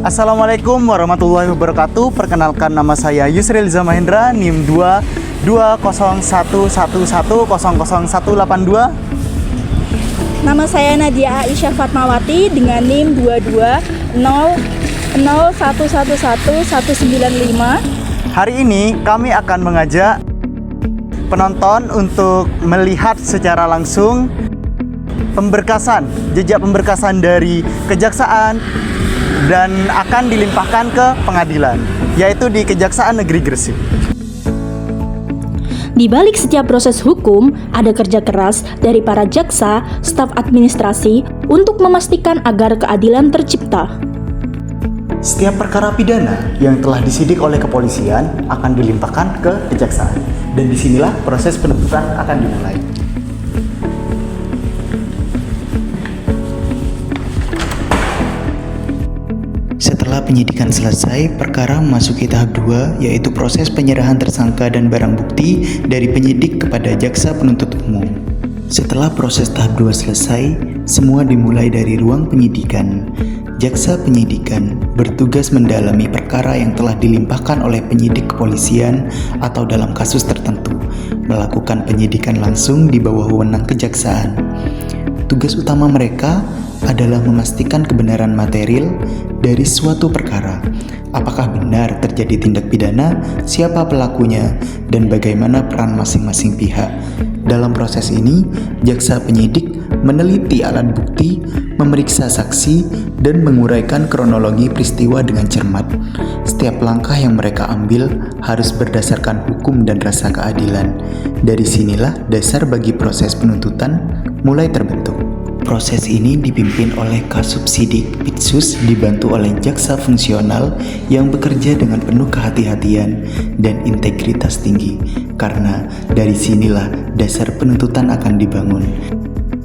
Assalamualaikum warahmatullahi wabarakatuh. Perkenalkan, nama saya Yusril Zamahendra, NIM 22011000182. Nama saya Nadia Aisyah Fatmawati dengan NIM 22001111195. Hari ini kami akan mengajak penonton untuk melihat secara langsung jejak pemberkasan dari kejaksaan dan akan dilimpahkan ke pengadilan, yaitu di Kejaksaan Negeri Gresik. Di balik setiap proses hukum, ada kerja keras dari para jaksa, staf administrasi untuk memastikan agar keadilan tercipta. Setiap perkara pidana yang telah disidik oleh kepolisian akan dilimpahkan ke kejaksaan, dan disinilah proses penuntutan akan dimulai. Setelah penyidikan selesai, perkara memasuki tahap 2, yaitu proses penyerahan tersangka dan barang bukti dari penyidik kepada jaksa penuntut umum. Setelah proses tahap 2 selesai, semua dimulai dari ruang penyidikan. Jaksa penyidikan bertugas mendalami perkara yang telah dilimpahkan oleh penyidik kepolisian atau dalam kasus tertentu, melakukan penyidikan langsung di bawah wewenang kejaksaan. Tugas utama mereka adalah memastikan kebenaran material dari suatu perkara. Apakah benar terjadi tindak pidana, siapa pelakunya, dan bagaimana peran masing-masing pihak. Dalam proses ini, jaksa penyidik meneliti alat bukti, memeriksa saksi, dan menguraikan kronologi peristiwa dengan cermat. Setiap langkah yang mereka ambil harus berdasarkan hukum dan rasa keadilan. Dari sinilah dasar bagi proses penuntutan mulai terbentuk. Proses ini dipimpin oleh Kasubsidik Pitsus dibantu oleh jaksa fungsional yang bekerja dengan penuh kehati-hatian dan integritas tinggi, karena dari sinilah dasar penuntutan akan dibangun.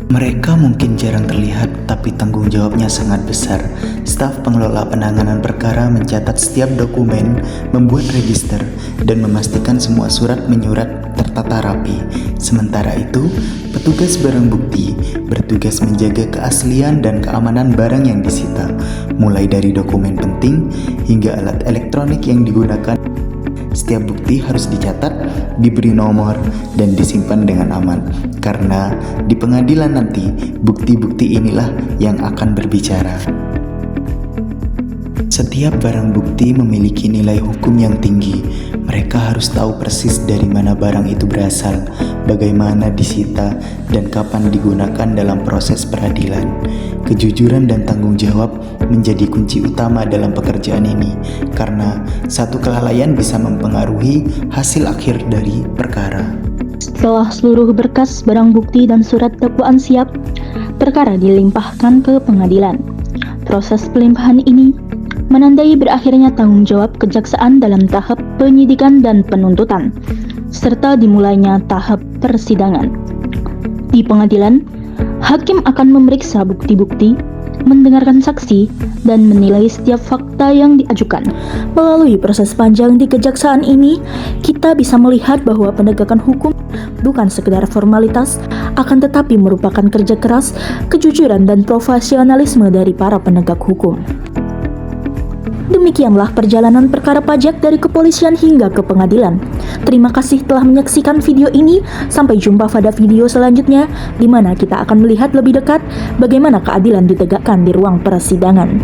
Mereka mungkin jarang terlihat, tapi tanggung jawabnya sangat besar. Staf pengelola penanganan perkara mencatat setiap dokumen, membuat register, dan memastikan semua surat menyurat tertata rapi. Sementara itu, petugas barang bukti bertugas menjaga keaslian dan keamanan barang yang disita, mulai dari dokumen penting hingga alat elektronik yang digunakan. Setiap bukti harus dicatat, diberi nomor, dan disimpan dengan aman, karena di pengadilan nanti bukti-bukti inilah yang akan berbicara. Setiap barang bukti memiliki nilai hukum yang tinggi. Mereka harus tahu persis dari mana barang itu berasal, bagaimana disita, dan kapan digunakan dalam proses peradilan. Kejujuran dan tanggung jawab menjadi kunci utama dalam pekerjaan ini, karena satu kelalaian bisa mempengaruhi hasil akhir dari perkara. Setelah seluruh berkas, barang bukti, dan surat dakwaan siap, perkara dilimpahkan ke pengadilan. Proses pelimpahan ini menandai berakhirnya tanggung jawab kejaksaan dalam tahap penyidikan dan penuntutan, serta dimulainya tahap persidangan. Di pengadilan, hakim akan memeriksa bukti-bukti, mendengarkan saksi, dan menilai setiap fakta yang diajukan. Melalui proses panjang di kejaksaan ini, kita bisa melihat bahwa penegakan hukum bukan sekedar formalitas, akan tetapi merupakan kerja keras, kejujuran, dan profesionalisme dari para penegak hukum. Demikianlah perjalanan perkara pajak dari kepolisian hingga ke pengadilan. Terima kasih telah menyaksikan video ini. Sampai jumpa pada video selanjutnya, di mana kita akan melihat lebih dekat bagaimana keadilan ditegakkan di ruang persidangan.